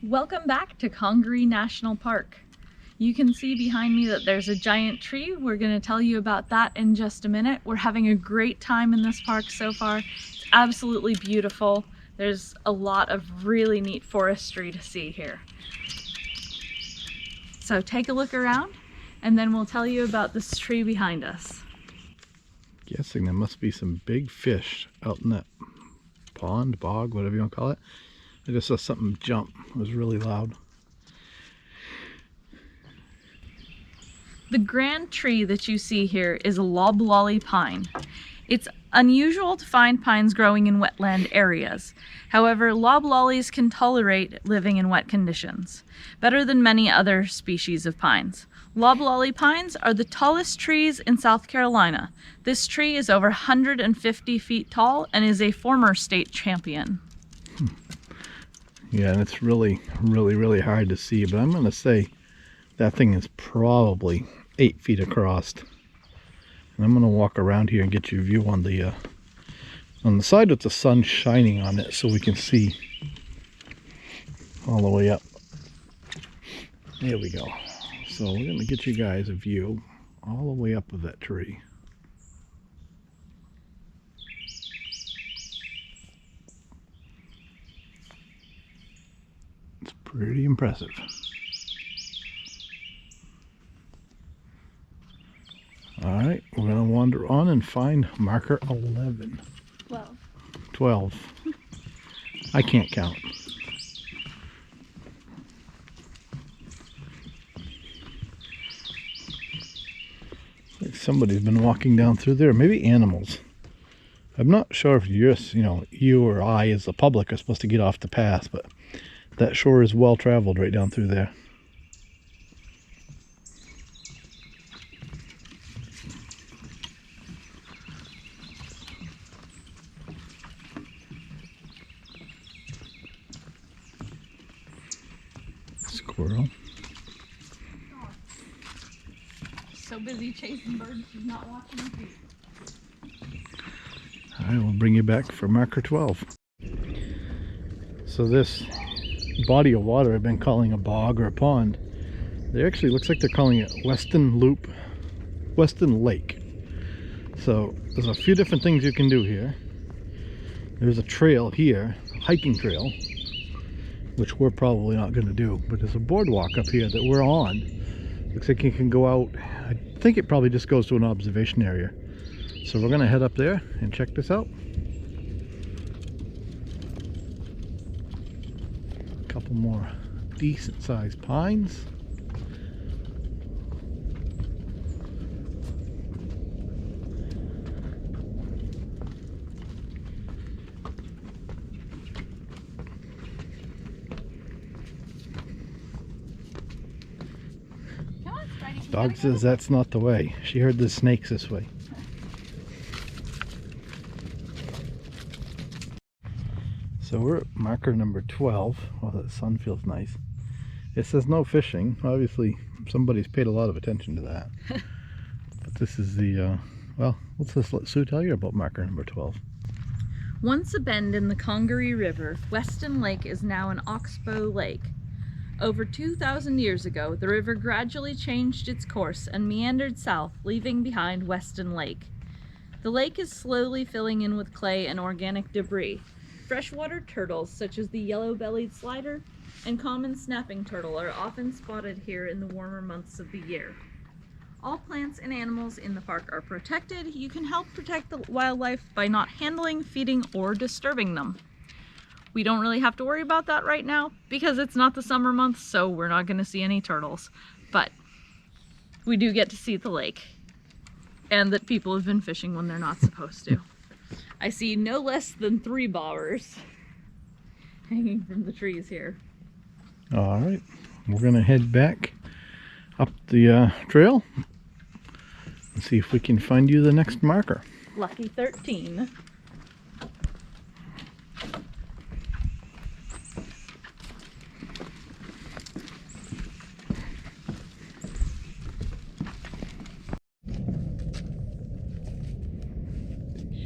Welcome back to Congaree National Park. You can see behind me that there's a giant tree. We're going to tell you about that in just a minute. We're having a great time in this park so far. It's absolutely beautiful. There's a lot of really neat forestry to see here. So take a look around and then we'll tell you about this tree behind us. Guessing there must be some big fish out in that pond, bog, whatever you want to call it. I just saw something jump. It was really loud. The grand tree that you see here is a Loblolly Pine. It's unusual to find pines growing in wetland areas. However, loblollies can tolerate living in wet conditions better than many other species of pines. Loblolly pines are the tallest trees in South Carolina. This tree is over 150 feet tall and is a former state champion. Yeah, and it's really hard to see, but I'm going to say that thing is probably 8 feet across. And I'm going to walk around here and get you a view on the side with the sun shining on it so we can see all the way up. There we go. So we're going to get you guys a view all the way up of that tree. It's pretty impressive. Alright, we're going to wander on and find marker 11. 12. I can't count. Like somebody's been walking down through there. Maybe animals. I'm not sure if you or I as the public are supposed to get off the path, but that shore is well traveled right down through there. Squirrel. So busy chasing birds, she's not watching her feet. I will bring you back for marker 12. So this body of water I've been calling a bog or a pond, they actually looks like they're calling it Westin Lake. So there's a few different things you can do here. There's a trail here, hiking trail, which we're probably not going to do, but there's a boardwalk up here that we're on. Looks like you can go out. I think it probably just goes to an observation area. So we're going to head up there and check this out. A couple more decent sized pines. Dog says that's not the way. She heard the snakes this way. So we're at marker number 12. Well, that sun feels nice. It says no fishing. Obviously, somebody's paid a lot of attention to that. But this is the, well, let's just let Sue tell you about marker number 12. Once a bend in the Congaree River, Westin Lake is now an oxbow lake. Over 2,000 years ago, the river gradually changed its course and meandered south, leaving behind Weston Lake. The lake is slowly filling in with clay and organic debris. Freshwater turtles, such as the yellow-bellied slider and common snapping turtle, are often spotted here in the warmer months of the year. All plants and animals in the park are protected. You can help protect the wildlife by not handling, feeding, or disturbing them. We don't really have to worry about that right now because it's not the summer months, so we're not going to see any turtles. But we do get to see the lake, and that people have been fishing when they're not supposed to. I see no less than 3 bobbers hanging from the trees here. All right, we're going to head back up the trail and see if we can find you the next marker. Lucky 13.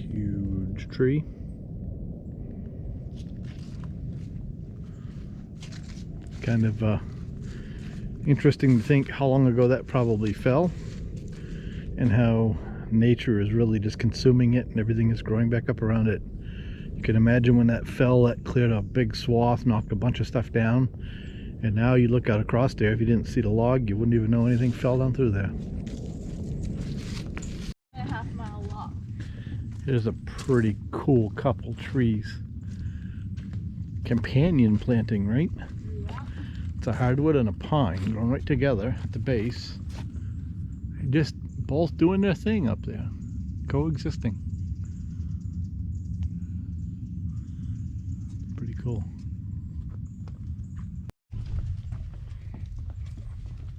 Huge tree. Kind of interesting to think how long ago that probably fell, and how nature is really just consuming it and everything is growing back up around it. You can imagine when that fell, that cleared a big swath, knocked a bunch of stuff down, and now you look out across there, if you didn't see the log, you wouldn't even know anything fell down through there. A half-mile walk. Here's a pretty cool couple trees. Companion planting, right? Yeah. It's a hardwood and a pine growing right together at the base. They're just both doing their thing up there, coexisting. Pretty cool. I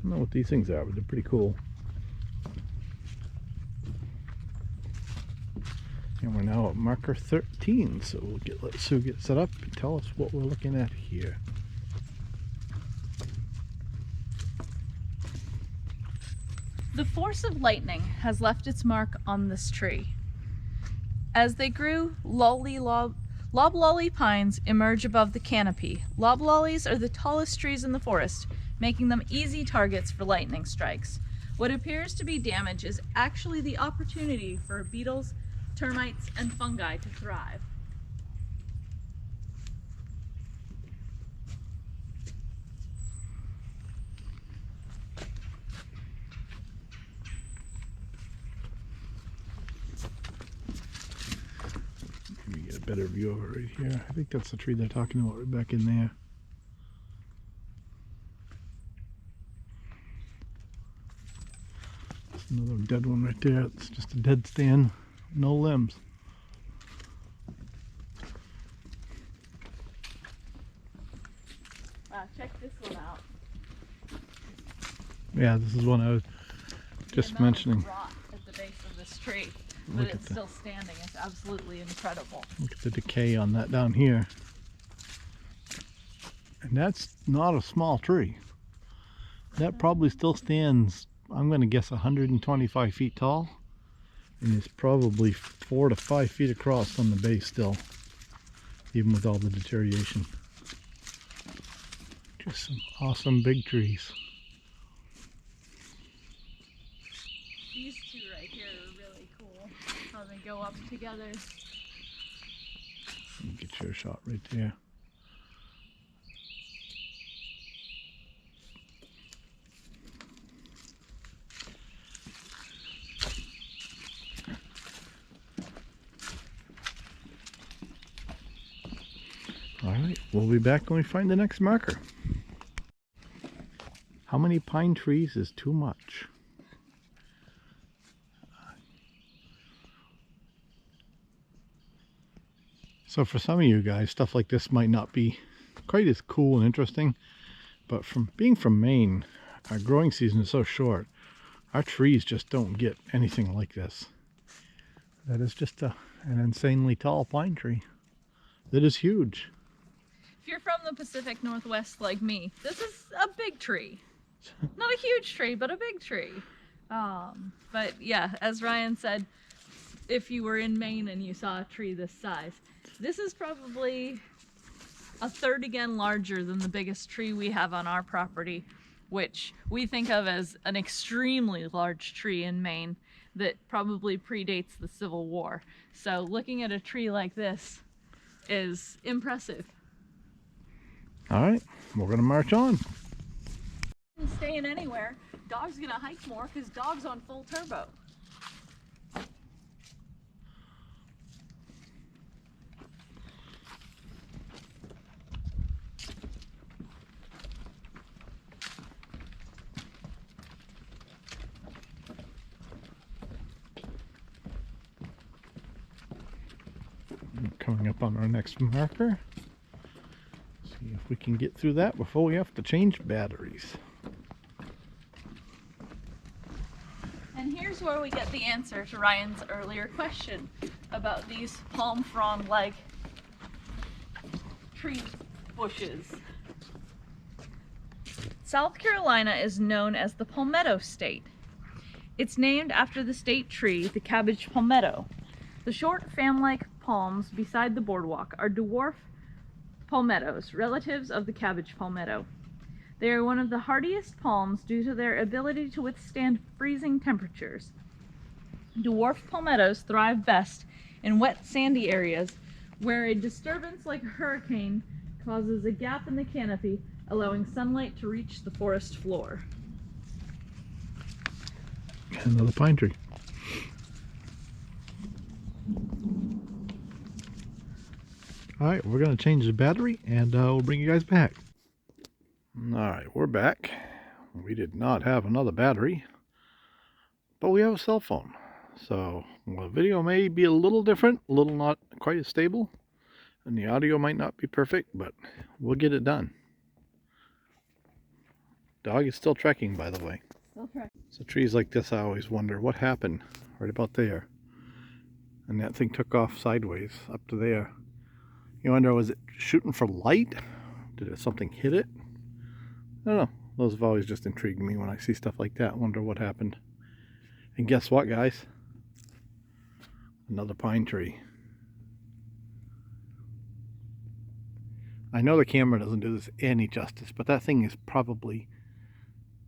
don't know what these things are, but they're pretty cool. And we're now at marker 13, so we'll let Sue get set up and tell us what we're looking at here. The force of lightning has left its mark on this tree. As they grew, Loblolly Pines emerge above the canopy. Loblollies are the tallest trees in the forest, making them easy targets for lightning strikes. What appears to be damage is actually the opportunity for beetles, termites, and fungi to thrive. Let me get a better view of it right here. I think that's the tree they're talking about right back in there. There's another dead one right there. It's just a dead stand, no limbs. Check this one out. Yeah, this is one I was just mentioning. Rot at the base of this tree, but Look at it's still standing. It's absolutely incredible. Look at the decay on that down here. And that's not a small tree. That probably still stands, I'm going to guess 125 feet tall. And it's probably 4 to 5 feet across on the base still, even with all the deterioration. Just some awesome big trees. These two right here are really cool. How they go up together. Let me get your shot right there. Alright, we'll be back when we find the next marker. How many pine trees is too much? So for some of you guys, stuff like this might not be quite as cool and interesting, but from being from Maine, our growing season is so short. Our trees just don't get anything like this. That is just an insanely tall pine tree. That is huge. If you're from the Pacific Northwest like me, this is a big tree. Not a huge tree, but a big tree. But yeah, as Ryan said, if you were in Maine and you saw a tree this size, this is probably a third again larger than the biggest tree we have on our property, which we think of as an extremely large tree in Maine that probably predates the Civil War. So looking at a tree like this is impressive. All right, we're gonna march on. Staying anywhere, dog's gonna hike more because dog's on full turbo. Coming up on our next marker. See if we can get through that before we have to change batteries. And here's where we get the answer to Ryan's earlier question about these palm frond-like tree bushes. South Carolina is known as the palmetto state. It's named after the state tree, the cabbage palmetto. The short fan-like palms beside the boardwalk are dwarf palmettos, relatives of the cabbage palmetto. They are one of the hardiest palms due to their ability to withstand freezing temperatures. Dwarf palmettos thrive best in wet, sandy areas where a disturbance like a hurricane causes a gap in the canopy, allowing sunlight to reach the forest floor. Another pine tree. Alright, we're going to change the battery and we'll bring you guys back. Alright, we're back. We did not have another battery, but we have a cell phone. So the video may be a little different, a little not quite as stable, and the audio might not be perfect, but we'll get it done. Dog is still trekking, by the way. Still trekking. So trees like this, I always wonder what happened right about there. And that thing took off sideways up to there. You wonder, was it shooting for light? Did something hit it? I don't know. Those have always just intrigued me when I see stuff like that. Wonder what happened. And guess what, guys? Another pine tree. I know the camera doesn't do this any justice, but that thing is probably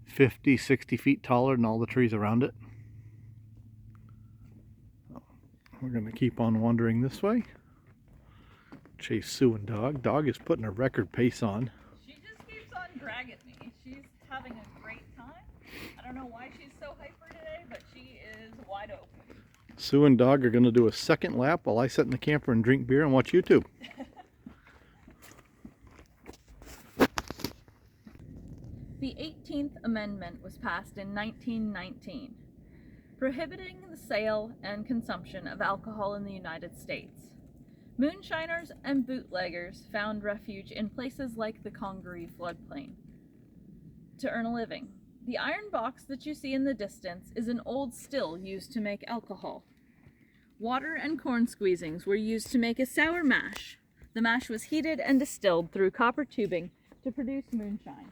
50, 60 feet taller than all the trees around it. We're going to keep on wandering this way. Chase Sue and Dog. Dog is putting a record pace on. She just keeps on dragging me. She's having a great time. I don't know why she's so hyper today, but she is wide open. Sue and Dog are going to do a second lap while I sit in the camper and drink beer and watch YouTube. The 18th Amendment was passed in 1919, prohibiting the sale and consumption of alcohol in the United States. Moonshiners and bootleggers found refuge in places like the Congaree floodplain to earn a living. The iron box that you see in the distance is an old still used to make alcohol. Water and corn squeezings were used to make a sour mash. The mash was heated and distilled through copper tubing to produce moonshine.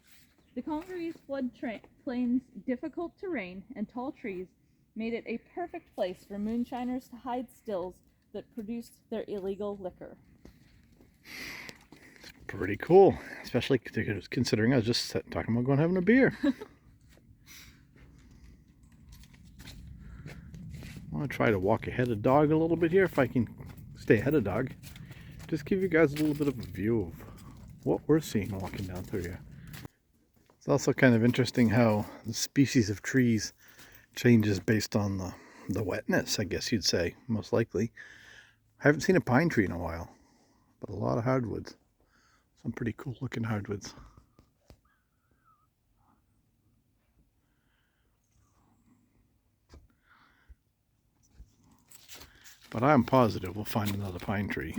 The Congaree's floodplain's difficult terrain and tall trees made it a perfect place for moonshiners to hide stills that produced their illegal liquor. It's pretty cool, especially considering I was just talking about going having a beer. I want to try to walk ahead of Dog a little bit here, if I can stay ahead of Dog. Just give you guys a little bit of a view of what we're seeing walking down through here. It's also kind of interesting how the species of trees changes based on the wetness, I guess you'd say, most likely. I haven't seen a pine tree in a while, but a lot of hardwoods. Some pretty cool looking hardwoods. But I'm positive we'll find another pine tree.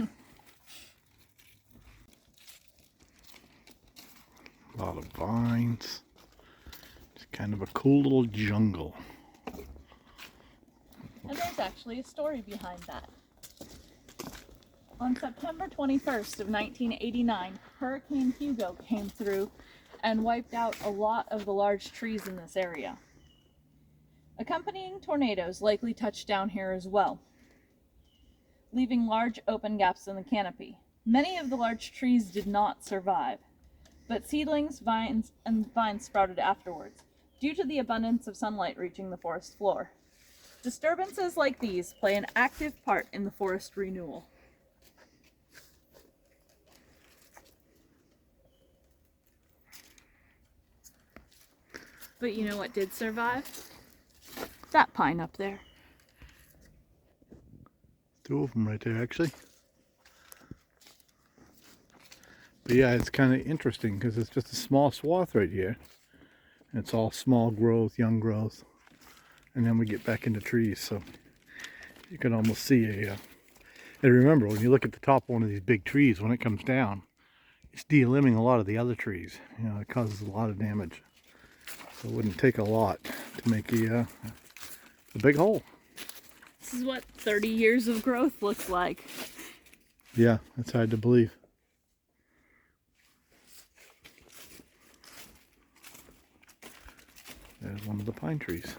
A lot of vines. It's kind of a cool little jungle. And there's actually a story behind that. On September 21st of 1989, Hurricane Hugo came through and wiped out a lot of the large trees in this area. Accompanying tornadoes likely touched down here as well, leaving large open gaps in the canopy. Many of the large trees did not survive, but seedlings, vines sprouted afterwards, due to the abundance of sunlight reaching the forest floor. Disturbances like these play an active part in the forest renewal. But you know what did survive? That pine up there. Two of them right there, actually. But yeah, it's kind of interesting because it's just a small swath right here. And it's all small growth, young growth. And then we get back into trees, so you can almost see a... and remember, when you look at the top of one of these big trees, when it comes down, it's de-limbing a lot of the other trees. You know, it causes a lot of damage. So it wouldn't take a lot to make a big hole. This is what 30 years of growth looks like. Yeah, that's hard to believe. There's one of the pine trees.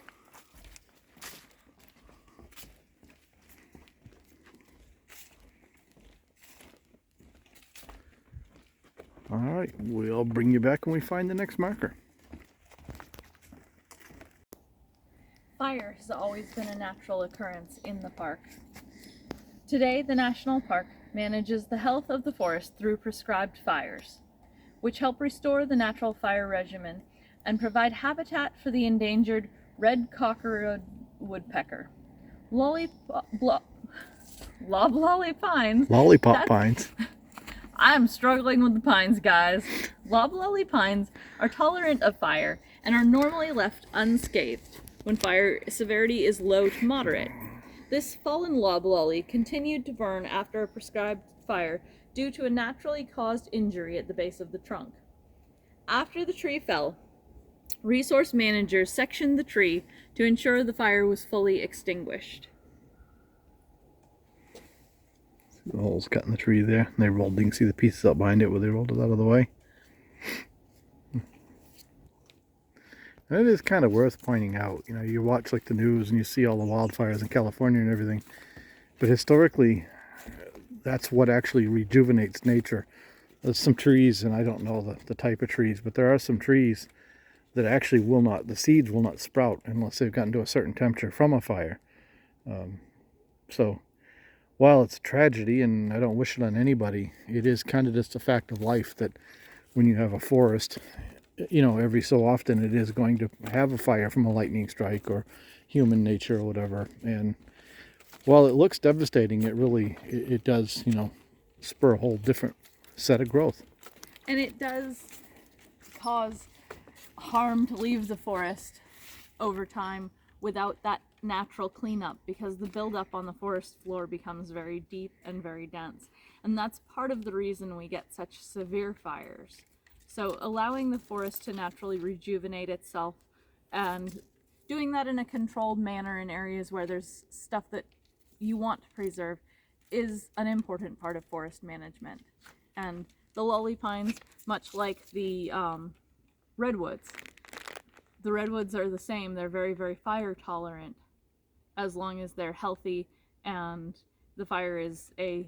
Alright, we'll bring you back when we find the next marker. Fire has always been a natural occurrence in the park. Today, the National Park manages the health of the forest through prescribed fires, which help restore the natural fire regimen and provide habitat for the endangered red-cockerel woodpecker. Loblolly Pines. Lollipop pines. I'm struggling with the pines, guys. Loblolly pines are tolerant of fire and are normally left unscathed when fire severity is low to moderate. This fallen loblolly continued to burn after a prescribed fire due to a naturally caused injury at the base of the trunk. After the tree fell, resource managers sectioned the tree to ensure the fire was fully extinguished. See the holes cut in the tree there. They rolled, you can see the pieces up behind it where they rolled it out of the way. And it is kind of worth pointing out, you know, you watch like the news and you see all the wildfires in California and everything, but historically that's what actually rejuvenates nature. There's some trees, and I don't know the type of trees, but there are some trees that actually will not, the seeds will not sprout unless they've gotten to a certain temperature from a fire. So while it's a tragedy and I don't wish it on anybody, it is kind of just a fact of life that when you have a forest, you know, every so often it is going to have a fire from a lightning strike or human nature or whatever. And while it looks devastating, it does, you know, spur a whole different set of growth. And it does cause harm to leave the forest over time without that natural cleanup, because the buildup on the forest floor becomes very deep and very dense. And that's part of the reason we get such severe fires. So allowing the forest to naturally rejuvenate itself and doing that in a controlled manner in areas where there's stuff that you want to preserve is an important part of forest management. And the Loblolly Pines, much like the redwoods, the redwoods are the same. They're very, very fire tolerant as long as they're healthy and the fire is a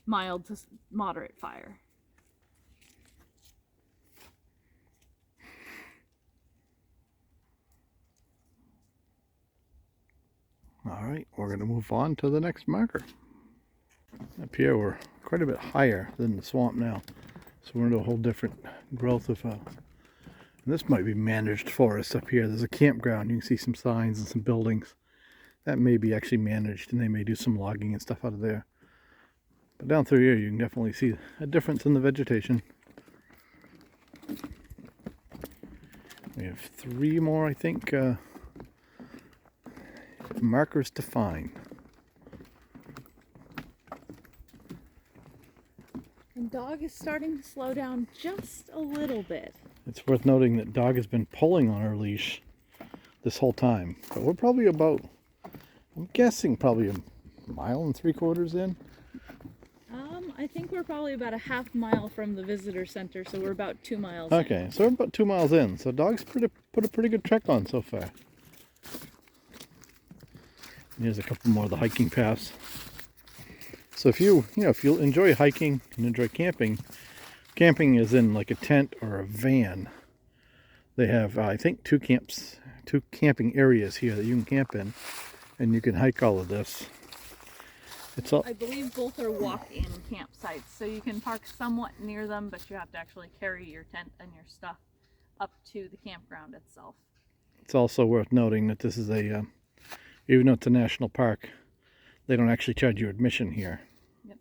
mild to moderate fire. Alright, we're going to move on to the next marker. Up here we're quite a bit higher than the swamp now, so we're into a whole different growth of and this might be managed forest up here. There's a campground, you can see some signs and some buildings. That may be actually managed, and they may do some logging and stuff out of there. But down through here you can definitely see a difference in the vegetation. We have 3 more, I think, markers to find. And Dog is starting to slow down just a little bit. It's worth noting that Dog has been pulling on her leash this whole time. But we're probably about, I'm guessing probably 1.75 miles in. I think we're probably about a half mile from the visitor center, so we're about 2 miles Okay, in. so we're about 2 miles in. So Dog's put a pretty good trek on so far. Here's a couple more of the hiking paths. So if you enjoy hiking and enjoy camping, camping is in like a tent or a van. They have, I think, 2 camping areas here that you can camp in, and you can hike all of this. It's all, I believe both are walk-in campsites, so you can park somewhat near them, but you have to actually carry your tent and your stuff up to the campground itself. It's also worth noting that this is a, even though it's a national park, they don't actually charge you admission here. Yep.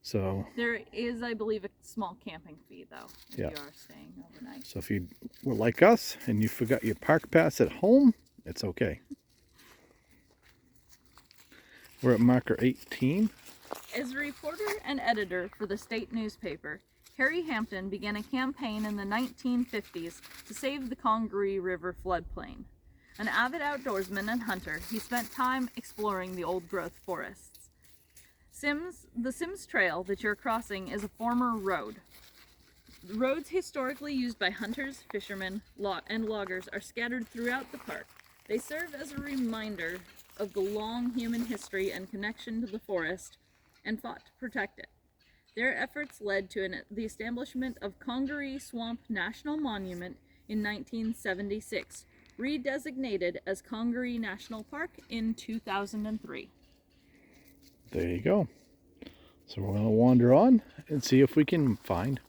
So there is, I believe, a small camping fee though, if yeah. you are staying overnight. So if you were like us and you forgot your park pass at home, it's okay. We're at marker 18. As a reporter and editor for the state newspaper, Harry Hampton began a campaign in the 1950s to save the Congaree River floodplain. An avid outdoorsman and hunter, he spent time exploring the old-growth forests. The Sims Trail that you're crossing is a former road. The roads historically used by hunters, fishermen, and loggers are scattered throughout the park. They serve as a reminder of the long human history and connection to the forest and fought to protect it. Their efforts led to the establishment of Congaree Swamp National Monument in 1976, redesignated as Congaree National Park in 2003. There you go. So we're going to wander on and see if we can find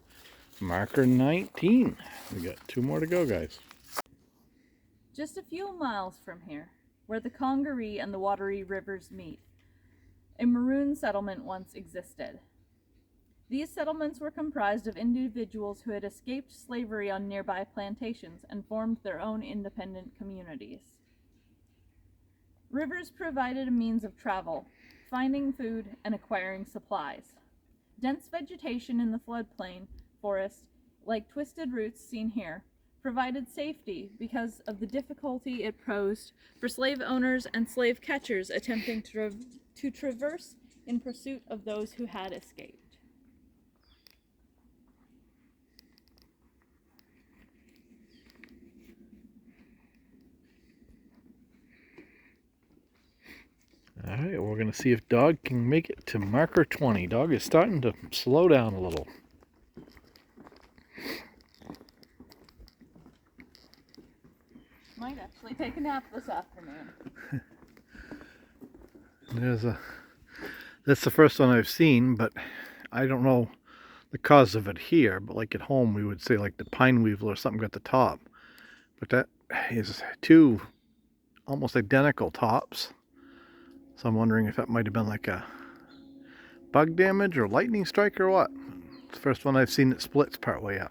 marker 19. We got 2 more to go, guys. Just a few miles from here, where the Congaree and the Wateree rivers meet, a maroon settlement once existed. These settlements were comprised of individuals who had escaped slavery on nearby plantations and formed their own independent communities. Rivers provided a means of travel, finding food, and acquiring supplies. Dense vegetation in the floodplain forest, like twisted roots seen here, provided safety because of the difficulty it posed for slave owners and slave catchers attempting to traverse in pursuit of those who had escaped. Alright, we're going to see if Dog can make it to marker 20. Dog is starting to slow down a little. Might actually take a nap this afternoon. That's the first one I've seen, but I don't know the cause of it here. But like at home, we would say like the pine weevil or something at the top. But that is 2 almost identical tops. So I'm wondering if that might have been like a bug damage or lightning strike or what. It's the first one I've seen that splits part way up.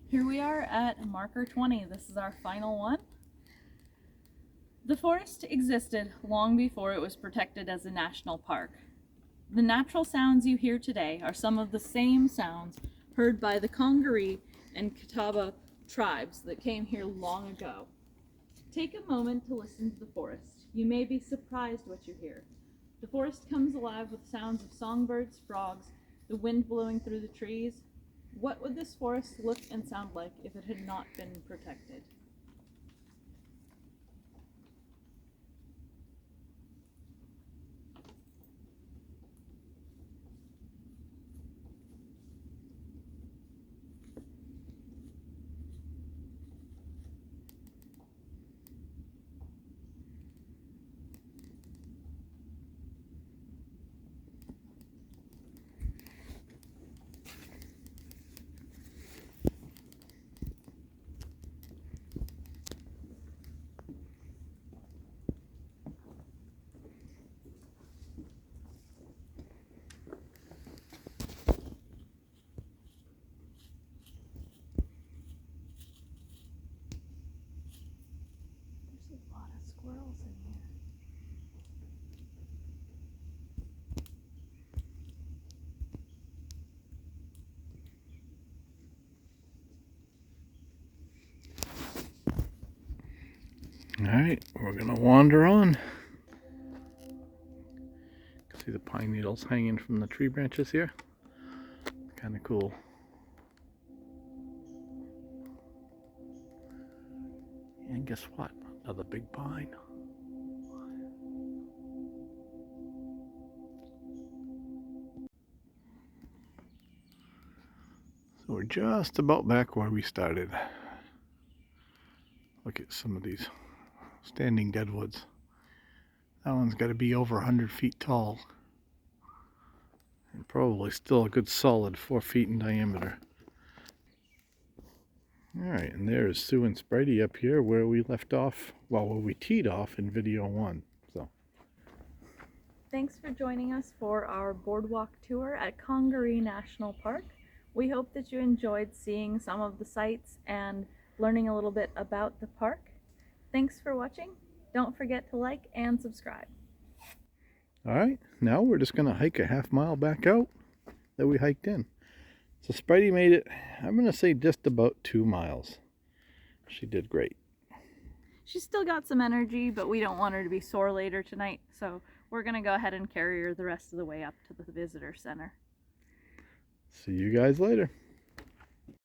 Here we are at marker 20. This is our final one. The forest existed long before it was protected as a national park. The natural sounds you hear today are some of the same sounds heard by the Congaree and Catawba tribes that came here long ago. Take a moment to listen to the forest. You may be surprised what you hear. The forest comes alive with sounds of songbirds, frogs, the wind blowing through the trees. What would this forest look and sound like if it had not been protected? There's a lot of squirrels in here. Alright, we're going to wander on. See the pine needles hanging from the tree branches here. Kind of cool. And guess what? Another big pine. So we're just about back where we started. Look at some of these standing deadwoods. That one's got to be over 100 feet tall. And probably still a good solid 4 feet in diameter. Alright, and there's Sue and Spidey up here where we left off, well, where we teed off in video 1. So, Thanks for joining us for our boardwalk tour at Congaree National Park. We hope that you enjoyed seeing some of the sights and learning a little bit about the park. Thanks for watching. Don't forget to like and subscribe. alright, now we're just going to hike a half mile back out that we hiked in. So Spidey made it, I'm going to say just about 2 miles. She did great. She's still got some energy, but we don't want her to be sore later tonight, so we're going to go ahead and carry her the rest of the way up to the visitor center. See you guys later.